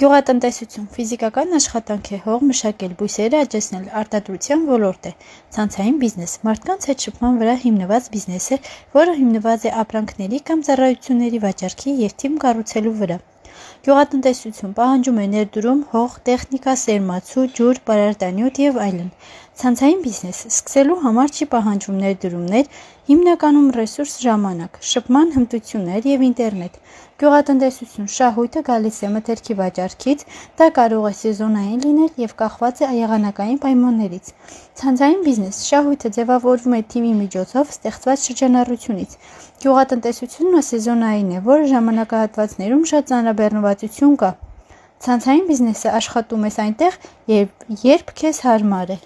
Գյուղատնտեսություն ֆիզիկական աշխատանք է, հող մշակել, բույսերը աճեցնել, արտադրության ոլորտ է, ցանցային բիզնես, մարդկանց հետ շփման վրա հիմնված բիզնես է, որը հիմնված է ապրանքների կամ ծառայությունների վաճառքի և թիմ կառուցելու վրա։ Գյուղատնտեսություն պահանջում է ներդրում, հող, տեխնիկա, սերմացու, ջուր, պարարտանյութ և այլն։ Ցանցային բիզնես սկսելու համար չի պահանջվում ներդրումներ, հիմնականում ռեսուրս ժամանակ, շփման հմտություններ և ինտերնետ։ Գյուղատնտեսություն շահույթը գալիս է մթերքի վաճառքից, դա կարող է սեզոնային լինել և կախված է եղանակային պայմաններից։ Ցանցային բիզնես շահույթը ձևավորվում է թիմի միջոցով ստեղծված շրջանառությունից։ Գյուղատնտեսությունը սեզոնային է, որը ժամանակահատվածներում շատ ծանրաբեռնվածություն կա։ Ցանցային բիզնեսը աշխատում ես այնտեղ, երբ քեզ հարմար է։